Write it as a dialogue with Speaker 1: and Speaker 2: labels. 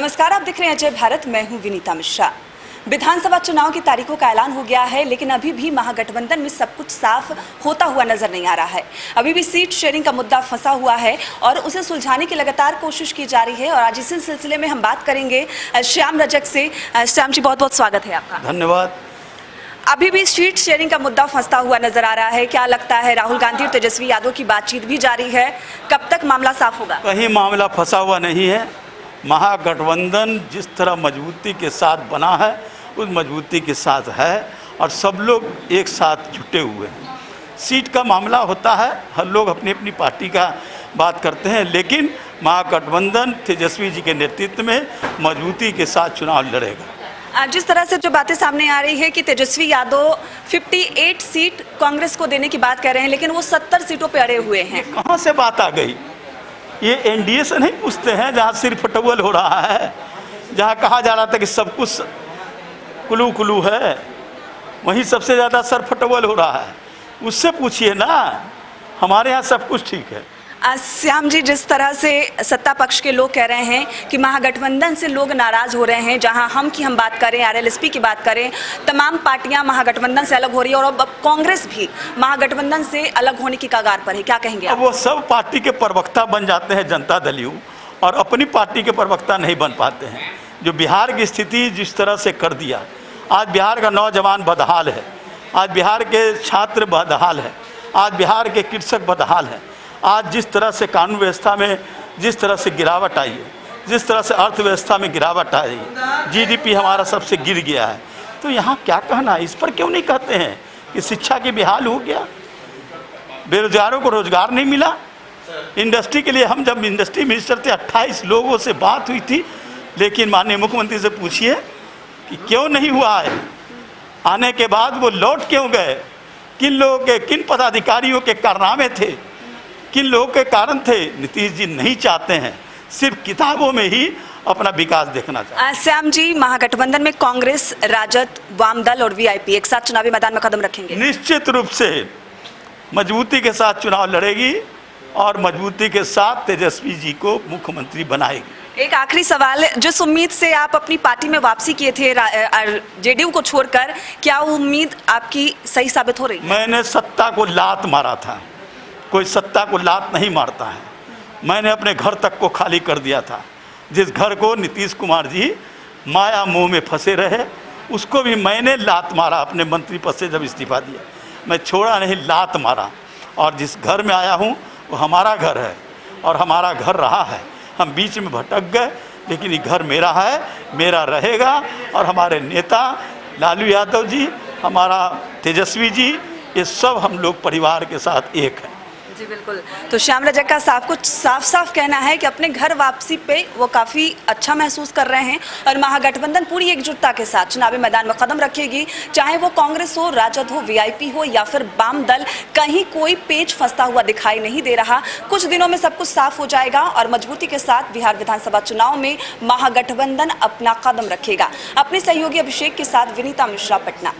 Speaker 1: नमस्कार, आप देख रहे हैं अजय भारत। मैं हूं विनीता मिश्रा। विधानसभा चुनाव की तारीखों का ऐलान हो गया है, लेकिन अभी भी महागठबंधन में सब कुछ साफ होता हुआ नजर नहीं आ रहा है। अभी भी सीट शेयरिंग का मुद्दा फंसा हुआ है और उसे सुलझाने की लगातार कोशिश की जा रही है। और आज इसी सिलसिले में हम बात करेंगे श्याम रजक से। श्याम जी, बहुत बहुत स्वागत है आपका।
Speaker 2: धन्यवाद।
Speaker 1: अभी भी सीट शेयरिंग का मुद्दा फंसता हुआ नजर आ रहा है। क्या लगता है, राहुल गांधी और तेजस्वी यादव की बातचीत भी जारी है, कब तक मामला साफ होगा?
Speaker 2: कहीं मामला फंसा हुआ नहीं है। महागठबंधन जिस तरह मजबूती के साथ बना है उस मजबूती के साथ है और सब लोग एक साथ जुटे हुए हैं। सीट का मामला होता है, हर लोग अपनी अपनी पार्टी का बात करते हैं, लेकिन महागठबंधन तेजस्वी जी के नेतृत्व में मजबूती के साथ चुनाव लड़ेगा।
Speaker 1: जिस तरह से जो बातें सामने आ रही है कि तेजस्वी यादव 58 सीट कांग्रेस को देने की बात कह रहे हैं, लेकिन वो 70 सीटों पे अड़े हुए हैं।
Speaker 2: कहाँ से बात आ गई? ये एनडीए से नहीं पूछते हैं, जहाँ सिर फटवल हो रहा है, जहाँ कहा जा रहा था कि सब कुछ कुलू कुलू है, वहीं सबसे ज़्यादा सर फटवल हो रहा है। उससे पूछिए ना, हमारे यहाँ सब कुछ ठीक है।
Speaker 1: श्याम जी, जिस तरह से सत्ता पक्ष के लोग कह रहे हैं कि महागठबंधन से लोग नाराज हो रहे हैं, जहां हम की हम बात करें, आरएलएसपी की बात करें, तमाम पार्टियां महागठबंधन से अलग हो रही है और अब कांग्रेस भी महागठबंधन से अलग होने की कगार पर है। क्या कहेंगे आप?
Speaker 2: अब वो सब पार्टी के प्रवक्ता बन जाते हैं जनता दलियू, और अपनी पार्टी के प्रवक्ता नहीं बन पाते हैं। जो बिहार की स्थिति जिस तरह से कर दिया, आज बिहार का नौजवान बदहाल है, आज बिहार के छात्र बदहाल है, आज बिहार के कृषक बदहाल है। आज जिस तरह से कानून व्यवस्था में जिस तरह से गिरावट आई है, जिस तरह से अर्थव्यवस्था में गिरावट आई है, जीडीपी हमारा सबसे गिर गया है, तो यहाँ क्या कहना? इस पर क्यों नहीं कहते हैं कि शिक्षा की बेहाल हो गया, बेरोजगारों को रोजगार नहीं मिला? इंडस्ट्री के लिए हम जब इंडस्ट्री मिनिस्टर थे 28 लोगों से बात हुई थी, लेकिन माननीय मुख्यमंत्री से पूछिए कि क्यों नहीं हुआ है। आने के बाद वो लौट क्यों गए? किन लोगों के, किन पदाधिकारियों के कारनामे थे, किन लोगों के कारण थे? नीतीश जी नहीं चाहते हैं, सिर्फ किताबों में ही अपना विकास देखना चाहते हैं।
Speaker 1: श्याम जी, महागठबंधन में कांग्रेस, राजद, वाम दल और वीआईपी एक साथ चुनावी मैदान में कदम रखेंगे?
Speaker 2: निश्चित रूप से मजबूती के साथ चुनाव लड़ेगी और मजबूती के साथ तेजस्वी जी को मुख्यमंत्री बनाएगी।
Speaker 1: एक आखिरी सवाल, जिस उम्मीद से आप अपनी पार्टी में वापसी किए थे जेडीयू को छोड़कर, क्या उम्मीद आपकी सही साबित हो रही?
Speaker 2: मैंने सत्ता को लात मारा था, कोई सत्ता को लात नहीं मारता है। मैंने अपने घर तक को खाली कर दिया था। जिस घर को नीतीश कुमार जी माया मोह में फंसे रहे, उसको भी मैंने लात मारा। अपने मंत्री पद से जब इस्तीफा दिया, मैं छोड़ा नहीं, लात मारा। और जिस घर में आया हूँ वो हमारा घर है और हमारा घर रहा है। हम बीच में भटक गए, लेकिन ये घर मेरा है, मेरा रहेगा। और हमारे नेता लालू यादव जी, हमारा तेजस्वी जी, ये सब हम लोग परिवार के साथ एक हैं।
Speaker 1: जी बिल्कुल। तो श्याम रजक का साफ साफ कहना है कि अपने घर वापसी पे वो काफ़ी अच्छा महसूस कर रहे हैं और महागठबंधन पूरी एकजुटता के साथ चुनावी मैदान में कदम रखेगी, चाहे वो कांग्रेस हो, राजद हो, वीआईपी हो या फिर वाम दल। कहीं कोई पेच फंसता हुआ दिखाई नहीं दे रहा। कुछ दिनों में सब कुछ साफ हो जाएगा और मजबूती के साथ बिहार विधानसभा चुनाव में महागठबंधन अपना कदम रखेगा। अपने सहयोगी अभिषेक के साथ विनीता मिश्रा, पटना।